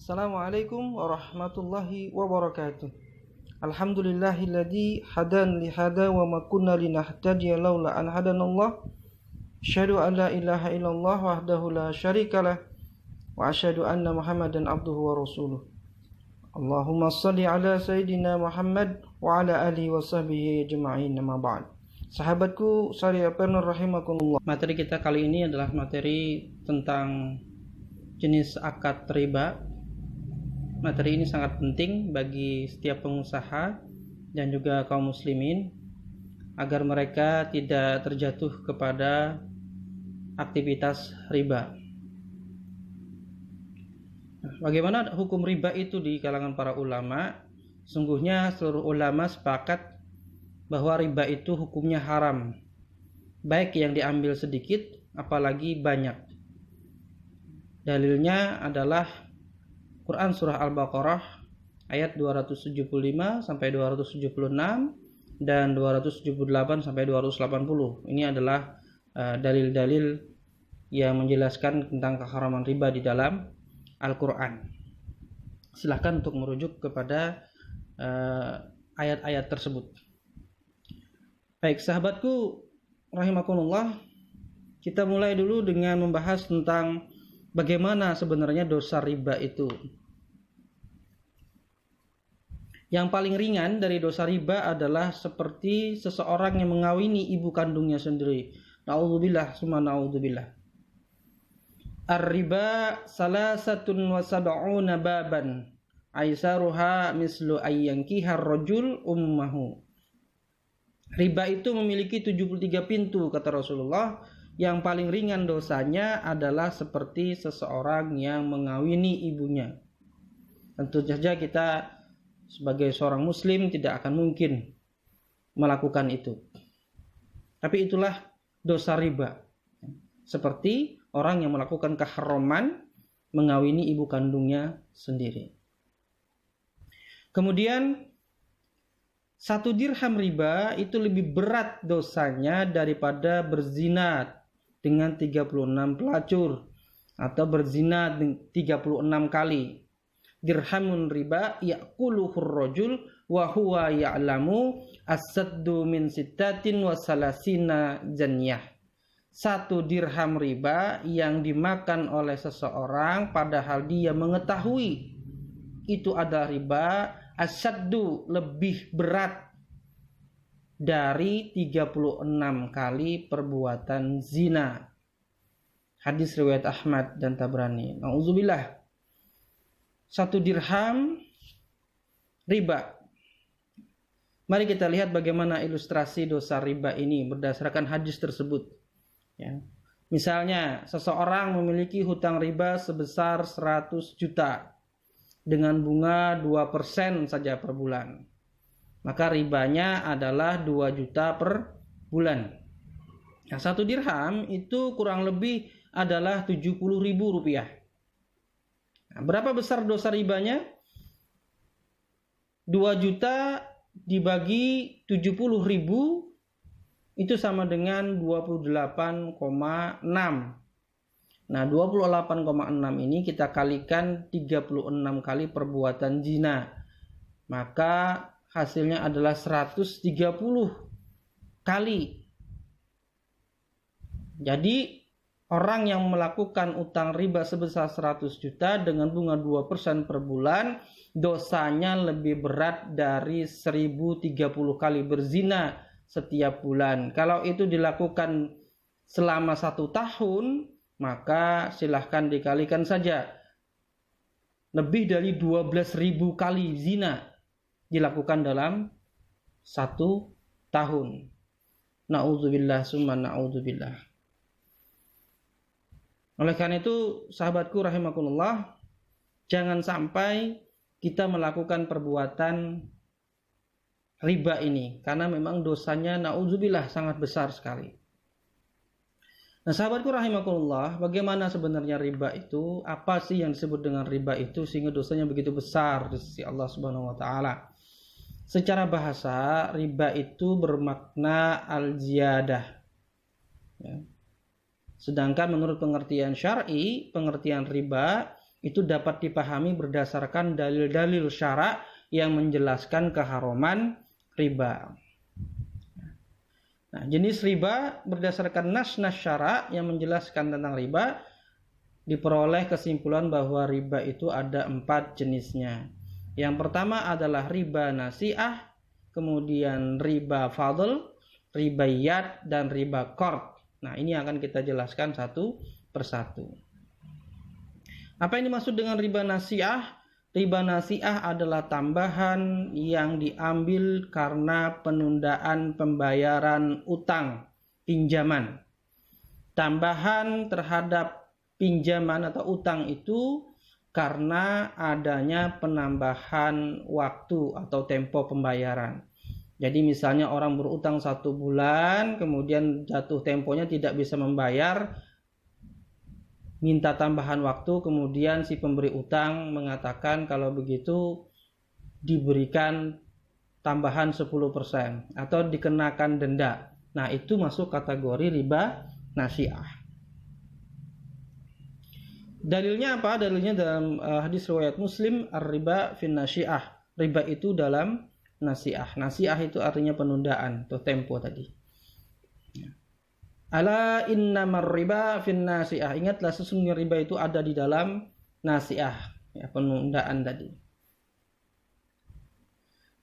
Assalamualaikum warahmatullahi wabarakatuh. Alhamdulillahilladzi hadan li hada wa ma kunna linahtadiya laula an hadanallah. Asyhadu an la ilaha illallah wahdahu la syarikalah wa asyhadu anna Muhammadan abduhu wa rasuluh. Allahumma shalli ala sayidina Muhammad wa ala alihi wa sahbihi ajma'in, amma ba'd. Sahabatku sariapenur rahimakumullah. Materi kita kali ini adalah materi tentang jenis akad riba. Materi ini sangat penting bagi setiap pengusaha dan juga kaum muslimin agar mereka tidak terjatuh kepada aktivitas riba. Bagaimana hukum riba itu di kalangan para ulama? Sungguhnya seluruh ulama sepakat bahwa riba itu hukumnya haram, baik yang diambil sedikit apalagi banyak. Dalilnya adalah Quran surah Al-Baqarah ayat 275 sampai 276 dan 278 sampai 280. Ini adalah dalil-dalil yang menjelaskan tentang keharaman riba di dalam Al-Quran. Silahkan untuk merujuk kepada ayat-ayat tersebut. Baik, sahabatku rahimakumullah, kita mulai dulu dengan membahas tentang bagaimana sebenarnya dosa riba itu. Yang paling ringan dari dosa riba adalah seperti seseorang yang mengawini ibu kandungnya sendiri. Na'udzubillah summa na'udzubillah. Ar-riba salasatun wa sab'una baban. Aisaruha mislu ayyankihar rajul ummahu. Riba itu memiliki 73 pintu kata Rasulullah. Yang paling ringan dosanya adalah seperti seseorang yang mengawini ibunya. Tentu saja kita sebagai seorang muslim tidak akan mungkin melakukan itu. Tapi itulah dosa riba. Seperti orang yang melakukan keharaman mengawini ibu kandungnya sendiri. Kemudian 1 dirham riba itu lebih berat dosanya daripada berzina dengan 36 pelacur atau berzina 36 kali. Dirhamun riba ya'kuluhur rajul wa huwa ya'lamu as-saddu min sittatin wa salasina janniyah. 1 dirham riba yang dimakan oleh seseorang padahal dia mengetahui itu adalah riba, as-saddu lebih berat dari 36 kali perbuatan zina. Hadis riwayat Ahmad dan Tabrani. Nauzubillah. 1 dirham riba. Mari kita lihat bagaimana ilustrasi dosa riba ini berdasarkan hadis tersebut. Ya. Misalnya, seseorang memiliki hutang riba sebesar 100 juta dengan bunga 2% saja per bulan. Maka ribanya adalah 2 juta per bulan. Nah, 1 dirham itu kurang lebih adalah 70.000 rupiah. Nah, berapa besar dosa ribanya? 2 juta dibagi 70.000 itu sama dengan 28,6. Nah, 28,6 ini kita kalikan 36 kali perbuatan zina. Maka hasilnya adalah 130 kali. Jadi orang yang melakukan utang riba sebesar 100 juta dengan bunga 2% per bulan, dosanya lebih berat dari 1030 kali berzina setiap bulan. Kalau itu dilakukan selama 1 tahun, maka silahkan dikalikan saja. Lebih dari 12.000 kali zina dilakukan dalam 1 tahun. Na'udzubillah summa na'udzubillah. Oleh karena itu, sahabatku rahimakumullah, jangan sampai kita melakukan perbuatan riba ini, karena memang dosanya na'udzubillah sangat besar sekali. Nah, sahabatku rahimakumullah, bagaimana sebenarnya riba itu? Apa sih yang disebut dengan riba itu sehingga dosanya begitu besar di sisi Allah Subhanahu wa taala? Secara bahasa, riba itu bermakna al-ziyadah. Ya. Sedangkan menurut pengertian syar'i, pengertian riba itu dapat dipahami berdasarkan dalil-dalil syara' yang menjelaskan keharuman riba. Nah, jenis riba berdasarkan nas-nas syara' yang menjelaskan tentang riba, diperoleh kesimpulan bahwa riba itu ada 4 jenisnya. Yang pertama adalah riba nasi'ah, kemudian riba fadl, riba yad, dan riba qard. Nah, ini akan kita jelaskan satu persatu. Apa yang dimaksud dengan riba nasi'ah? Riba nasi'ah adalah tambahan yang diambil karena penundaan pembayaran utang, pinjaman. Tambahan terhadap pinjaman atau utang itu karena adanya penambahan waktu atau tempo pembayaran. Jadi misalnya orang berutang 1 bulan, kemudian jatuh temponya tidak bisa membayar, minta tambahan waktu, kemudian si pemberi utang mengatakan kalau begitu diberikan tambahan 10% atau dikenakan denda. Nah, itu masuk kategori riba nasi'ah. Dalilnya apa? Dalilnya dalam hadis riwayat Muslim, ar-riba fin nasi'ah. Riba itu dalam nasi'ah. Nasi'ah itu artinya penundaan atau tempo tadi. Ala innamar riba fin nasi'ah. Ingatlah sesungguhnya riba itu ada di dalam nasi'ah, ya, penundaan tadi.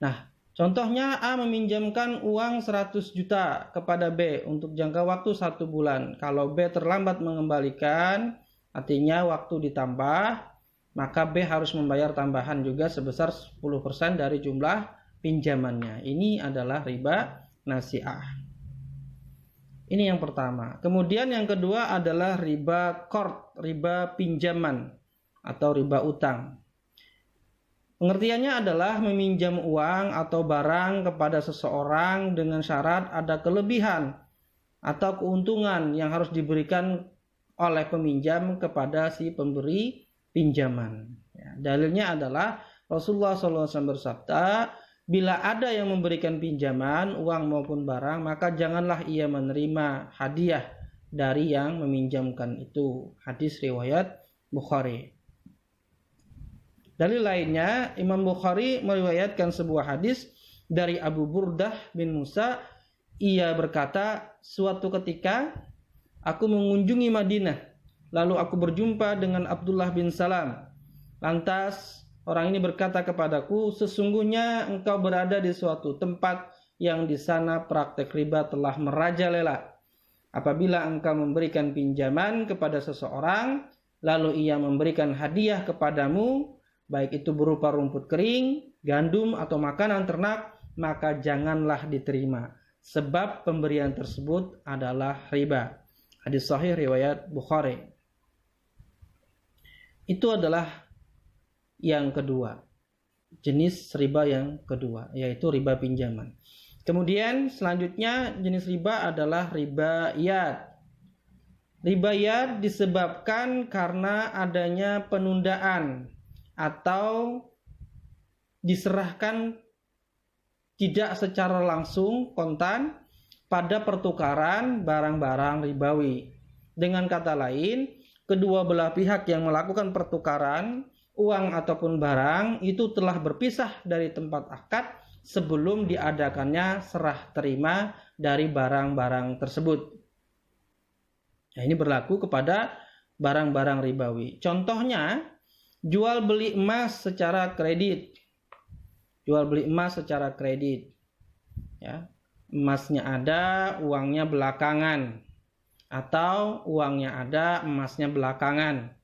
Nah, contohnya A meminjamkan uang 100 juta kepada B untuk jangka waktu 1 bulan. Kalau B terlambat mengembalikan, artinya waktu ditambah, maka B harus membayar tambahan juga sebesar 10% dari jumlah pinjamannya. Ini adalah riba nasi'ah. Ini yang pertama. Kemudian yang kedua adalah riba qard, riba pinjaman atau riba utang. Pengertiannya adalah meminjam uang atau barang kepada seseorang dengan syarat ada kelebihan atau keuntungan yang harus diberikan oleh peminjam kepada si pemberi pinjaman. Ya, dalilnya adalah Rasulullah SAW bersabda, bila ada yang memberikan pinjaman, uang maupun barang, maka janganlah ia menerima hadiah dari yang meminjamkan itu. Hadis riwayat Bukhari. Dalil lainnya, Imam Bukhari meriwayatkan sebuah hadis dari Abu Burdah bin Musa. Ia berkata, suatu ketika aku mengunjungi Madinah, lalu aku berjumpa dengan Abdullah bin Salam. Lantas orang ini berkata kepadaku, sesungguhnya engkau berada di suatu tempat yang di sana praktek riba telah merajalela. Apabila engkau memberikan pinjaman kepada seseorang, lalu ia memberikan hadiah kepadamu, baik itu berupa rumput kering, gandum, atau makanan ternak, maka janganlah diterima, sebab pemberian tersebut adalah riba. Hadis sahih riwayat Bukhari. Itu adalah yang kedua, jenis riba yang kedua, yaitu riba pinjaman. Kemudian selanjutnya jenis riba adalah riba yad. Riba yad disebabkan karena adanya penundaan atau diserahkan tidak secara langsung kontan pada pertukaran barang-barang ribawi. Dengan kata lain, kedua belah pihak yang melakukan pertukaran uang ataupun barang itu telah berpisah dari tempat akad sebelum diadakannya serah terima dari barang-barang tersebut. Nah, ini berlaku kepada barang-barang ribawi. Contohnya, jual beli emas secara kredit. Jual beli emas secara kredit. Ya, emasnya ada, uangnya belakangan. Atau uangnya ada, emasnya belakangan.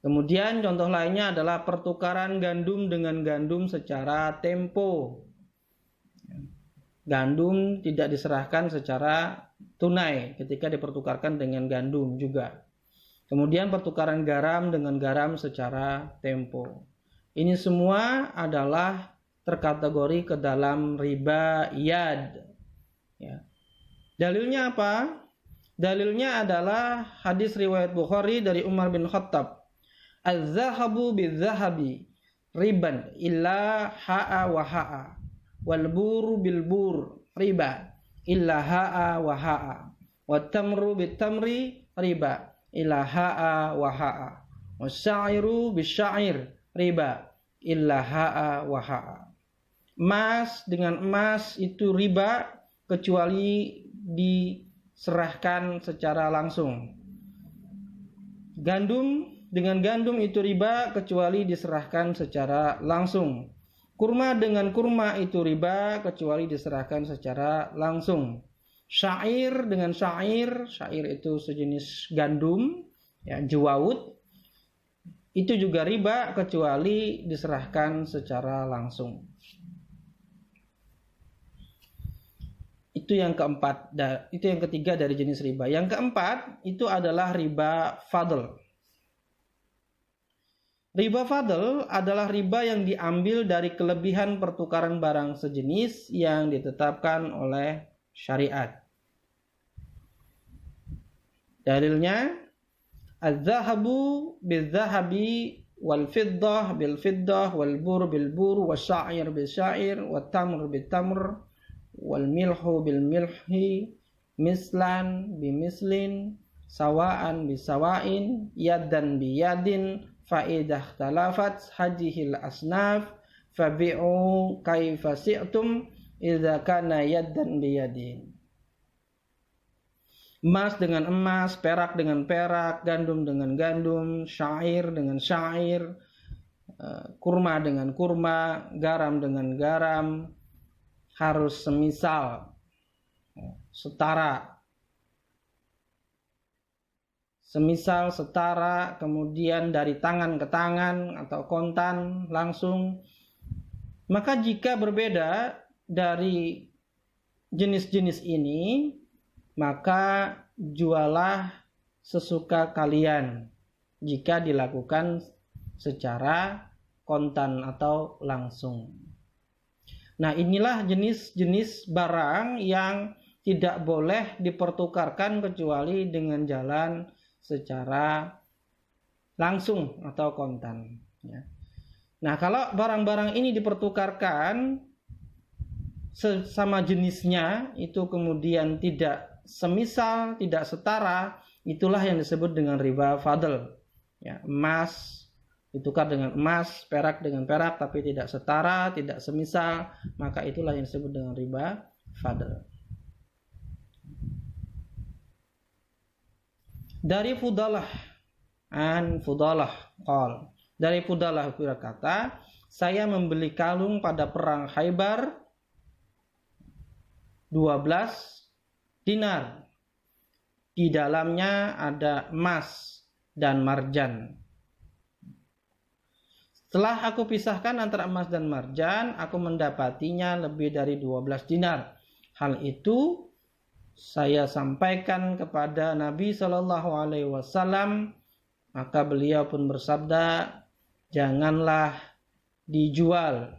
Kemudian contoh lainnya adalah pertukaran gandum dengan gandum secara tempo. Gandum tidak diserahkan secara tunai ketika dipertukarkan dengan gandum juga. Kemudian pertukaran garam dengan garam secara tempo. Ini semua adalah terkategori ke dalam riba yad. Ya. Dalilnya apa? Dalilnya adalah hadis riwayat Bukhari dari Umar bin Khattab. Az-zahabu bil-zahabi riban illa ha'a wa ha'a wal buru bil bur riba illa ha'a wa ha'a wat tamru bit tamri riba illa ha'a wa ha'a Wasyairu bisyair riba illa ha'a wa ha'a. Emas dengan emas itu riba kecuali diserahkan secara langsung. Gandum dengan gandum itu riba kecuali diserahkan secara langsung. Kurma dengan kurma itu riba kecuali diserahkan secara langsung. Syair dengan syair itu sejenis gandum, ya, jawawut, itu juga riba kecuali diserahkan secara langsung. Itu yang keempat, itu yang ketiga dari jenis riba. Yang keempat itu adalah riba fadl. Riba fadl adalah riba yang diambil dari kelebihan pertukaran barang sejenis yang ditetapkan oleh syariat. Dalilnya, az-zahabu bil-zahabi wal-fiddah bil-fiddah wal-bur bil-bur wasyair bil-syair wat-tamr bil-tamr wal-milhu bil-milhi mislan bimislin sawaan bisawain yadan biyadin fa'idah talafat hadihil asnaf fabi'u kaifa si'tum idza kana yadan biyadin. Emas dengan emas, perak dengan perak, gandum dengan gandum, syair dengan syair, kurma dengan kurma, garam dengan garam, harus semisal, setara. Semisal, setara, kemudian dari tangan ke tangan atau kontan langsung. Maka jika berbeda dari jenis-jenis ini, maka jualah sesuka kalian jika dilakukan secara kontan atau langsung. Nah, inilah jenis-jenis barang yang tidak boleh dipertukarkan kecuali dengan jalan secara langsung atau kontan. Nah, kalau barang-barang ini dipertukarkan sesama jenisnya itu kemudian tidak semisal, tidak setara, itulah yang disebut dengan riba fadl. Ya, emas ditukar dengan emas, perak dengan perak, tapi tidak setara, tidak semisal, maka itulah yang disebut dengan riba fadl. Dari Fudalah qal, dari Fudalah berkata, saya membeli kalung pada perang Khaybar 12 dinar. Di dalamnya ada emas dan marjan. Setelah aku pisahkan antara emas dan marjan, aku mendapatinya lebih dari 12 dinar. Hal itu saya sampaikan kepada Nabi SAW, maka beliau pun bersabda, janganlah dijual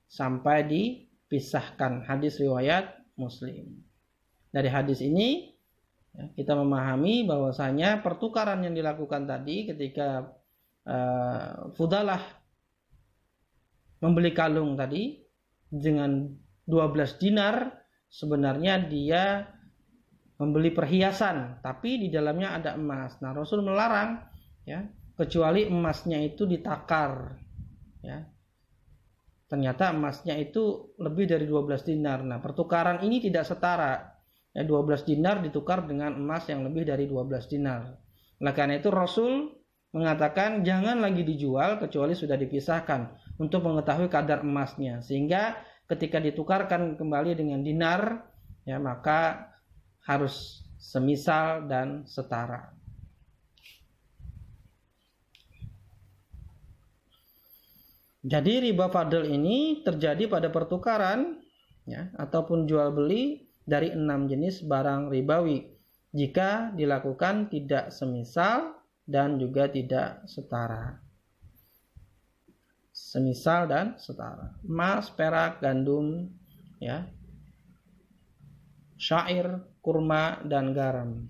sampai dipisahkan. Hadis riwayat Muslim. Dari hadis ini kita memahami bahwasanya pertukaran yang dilakukan tadi ketika Fudalah membeli kalung tadi dengan 12 dinar, sebenarnya dia membeli perhiasan, tapi di dalamnya ada emas. Nah, Rasul melarang, ya, kecuali emasnya itu ditakar, ya. Ternyata emasnya itu lebih dari 12 dinar. Nah, pertukaran ini tidak setara. Ya, 12 dinar ditukar dengan emas yang lebih dari 12 dinar. Oleh karena itu Rasul mengatakan jangan lagi dijual kecuali sudah dipisahkan untuk mengetahui kadar emasnya. Sehingga ketika ditukarkan kembali dengan dinar, ya, maka harus semisal dan setara. Jadi riba fadl ini terjadi pada pertukaran, ya, ataupun jual beli dari 6 jenis barang ribawi jika dilakukan tidak semisal dan juga tidak setara. Semisal dan setara. Emas, perak, gandum, ya, syair, kurma, dan garam.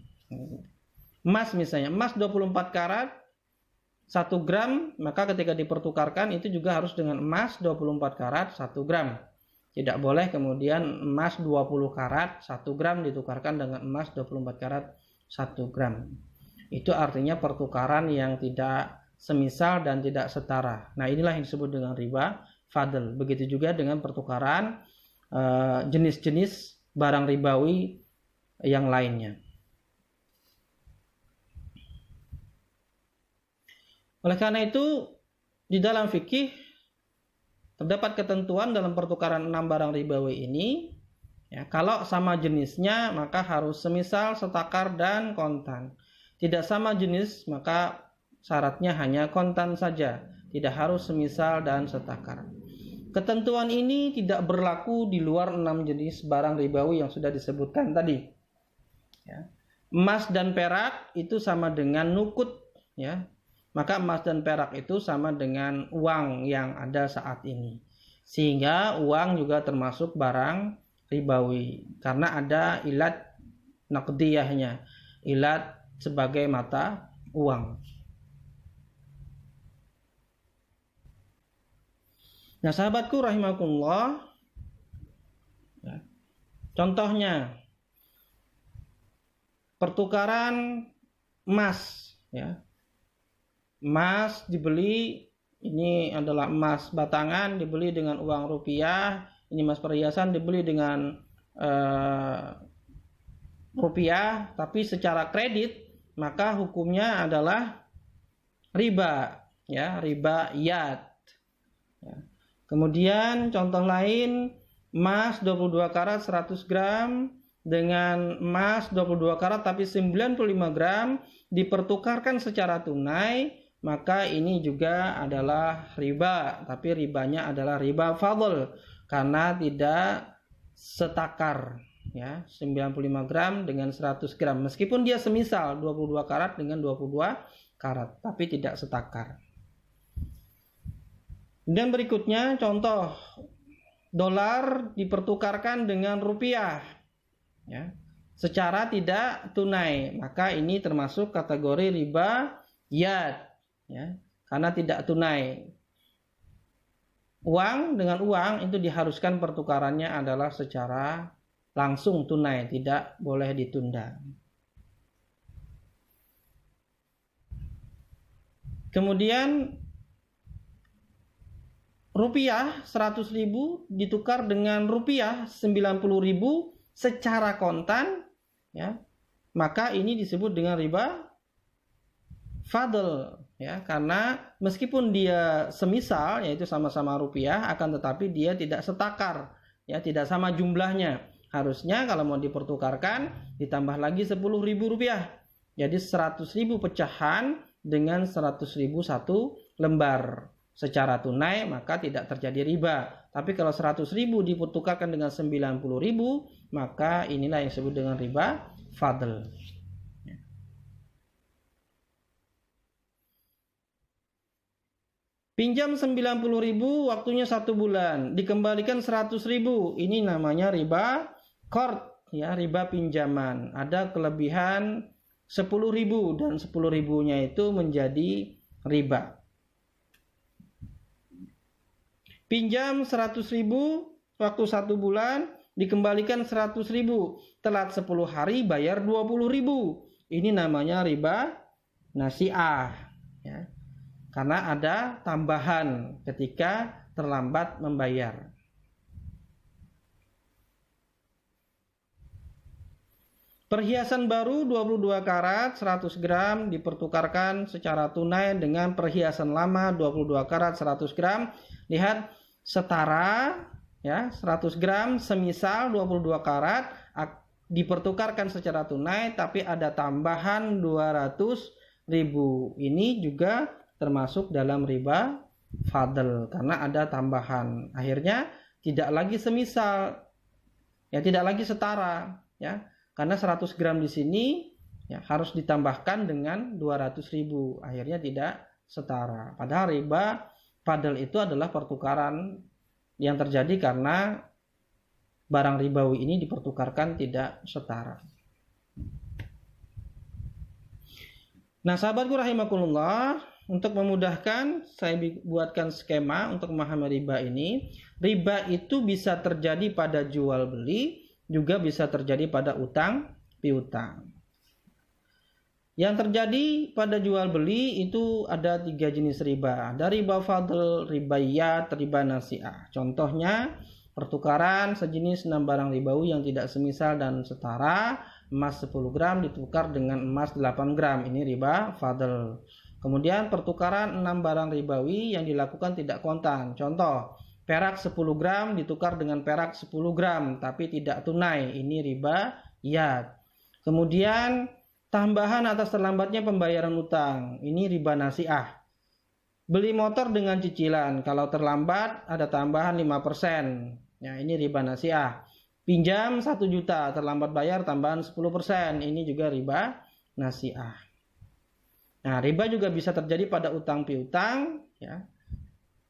Emas misalnya, emas 24 karat 1 gram, maka ketika dipertukarkan itu juga harus dengan emas 24 karat 1 gram. Tidak boleh kemudian emas 20 karat 1 gram ditukarkan dengan emas 24 karat 1 gram. Itu artinya pertukaran yang tidak semisal dan tidak setara. Nah, inilah yang disebut dengan riba fadl. Begitu juga dengan pertukaran jenis-jenis barang ribawi yang lainnya. Oleh karena itu, di dalam fikih terdapat ketentuan dalam pertukaran 6 barang ribawi ini, ya, kalau sama jenisnya maka harus semisal, setakar, dan kontan. Tidak sama jenis maka syaratnya hanya kontan saja, tidak harus semisal dan setakar. Ketentuan ini tidak berlaku di luar 6 jenis barang ribawi yang sudah disebutkan tadi. Ya. Emas dan perak itu sama dengan nukut, ya. Maka emas dan perak itu sama dengan uang yang ada saat ini. Sehingga uang juga termasuk barang ribawi karena ada ilat naqdiyahnya, ilat sebagai mata uang. Nah, sahabatku rahimakumullah, ya, contohnya pertukaran emas, ya. Emas dibeli, ini adalah emas batangan dibeli dengan uang rupiah, ini emas perhiasan dibeli dengan rupiah, tapi secara kredit, maka hukumnya adalah riba, ya, riba yad. Ya. Kemudian contoh lain, emas 22 karat 100 gram dengan emas 22 karat tapi 95 gram dipertukarkan secara tunai, maka ini juga adalah riba, tapi ribanya adalah riba fadl karena tidak setakar, ya, 95 gram dengan 100 gram meskipun dia semisal 22 karat dengan 22 karat tapi tidak setakar. Dan berikutnya contoh dolar dipertukarkan dengan rupiah, ya, secara tidak tunai, maka ini termasuk kategori riba yad, ya, karena tidak tunai. Uang dengan uang itu diharuskan pertukarannya adalah secara langsung tunai, tidak boleh ditunda. Kemudian rupiah 100.000 ditukar dengan rupiah 90.000 secara kontan, ya, maka ini disebut dengan riba fadl, ya, karena meskipun dia semisal, yaitu sama-sama rupiah, akan tetapi dia tidak setakar, ya, tidak sama jumlahnya. Harusnya kalau mau dipertukarkan ditambah lagi 10.000 rupiah, jadi 100.000 pecahan dengan 100.000 satu lembar secara tunai, maka tidak terjadi riba. Tapi kalau 100.000 dipertukarkan dengan 90.000, maka inilah yang disebut dengan riba fadl. Pinjam 90.000, waktunya 1 bulan, dikembalikan 100.000, ini namanya riba qard, ya, riba pinjaman. Ada kelebihan 10.000 dan 10.000-nya itu menjadi riba. Pinjam 100.000, waktu 1 bulan, dikembalikan 100.000, telat 10 hari, bayar 20.000. Ini namanya riba nasi'ah, ya, karena ada tambahan ketika terlambat membayar. Perhiasan baru 22 karat 100 gram dipertukarkan secara tunai dengan perhiasan lama 22 karat 100 gram. Lihat, setara, ya, 100 gram semisal 22 karat dipertukarkan secara tunai tapi ada tambahan 200.000. Ini juga termasuk dalam riba fadl karena ada tambahan. Akhirnya tidak lagi semisal, ya, tidak lagi setara, ya, karena 100 gram di sini, ya, harus ditambahkan dengan 200.000. Akhirnya tidak setara. Padahal riba fadl itu adalah pertukaran yang terjadi karena barang ribawi ini dipertukarkan tidak setara. Nah, sahabatku rahimakumullah, untuk memudahkan saya buatkan skema untuk memahami riba ini. Riba itu bisa terjadi pada jual beli, juga bisa terjadi pada utang piutang. Yang terjadi pada jual beli itu ada 3 jenis riba. Ada riba fadl, riba iyad, riba nasi'ah. Contohnya pertukaran sejenis 6 barang ribawi yang tidak semisal dan setara. Emas 10 gram ditukar dengan emas 8 gram. Ini riba fadl. Kemudian pertukaran 6 barang ribawi yang dilakukan tidak kontan. Contoh, perak 10 gram ditukar dengan perak 10 gram tapi tidak tunai. Ini riba iyad. Kemudian tambahan atas terlambatnya pembayaran utang. Ini riba nasi'ah. Beli motor dengan cicilan. Kalau terlambat ada tambahan 5%. Ya, ini riba nasi'ah. Pinjam 1 juta. Terlambat bayar tambahan 10%. Ini juga riba nasi'ah. Nah, riba juga bisa terjadi pada utang piutang. Ya.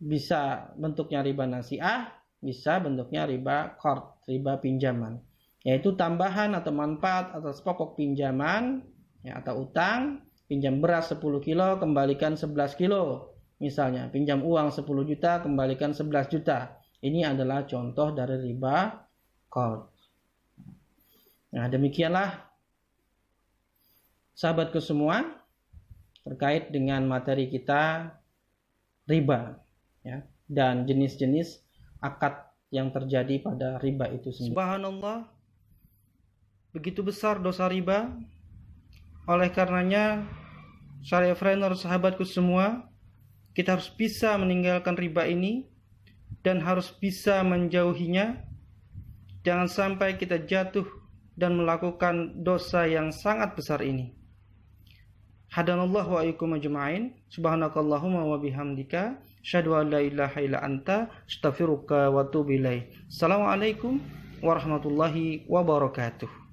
Bisa bentuknya riba nasi'ah. Bisa bentuknya riba qard. Riba pinjaman. Yaitu tambahan atau manfaat atas pokok pinjaman. Ya, atau utang, pinjam beras 10 kilo, kembalikan 11 kilo. Misalnya, pinjam uang 10 juta, kembalikan 11 juta. Ini adalah contoh dari riba qard. Nah, demikianlah sahabatku semua terkait dengan materi kita riba, ya, dan jenis-jenis akad yang terjadi pada riba itu sendiri. Subhanallah, begitu besar dosa riba. Oleh karenanya, Syariahpreneur sahabatku semua, kita harus bisa meninggalkan riba ini dan harus bisa menjauhinya. Jangan sampai kita jatuh dan melakukan dosa yang sangat besar ini. Hadanallahu wa iyyakum ajma'in. Subhanakallahumma wa bihamdika, asyhadu an la ilaha illa anta, astaghfiruka wa atubu ilaik. Assalamualaikum warahmatullahi wabarakatuh.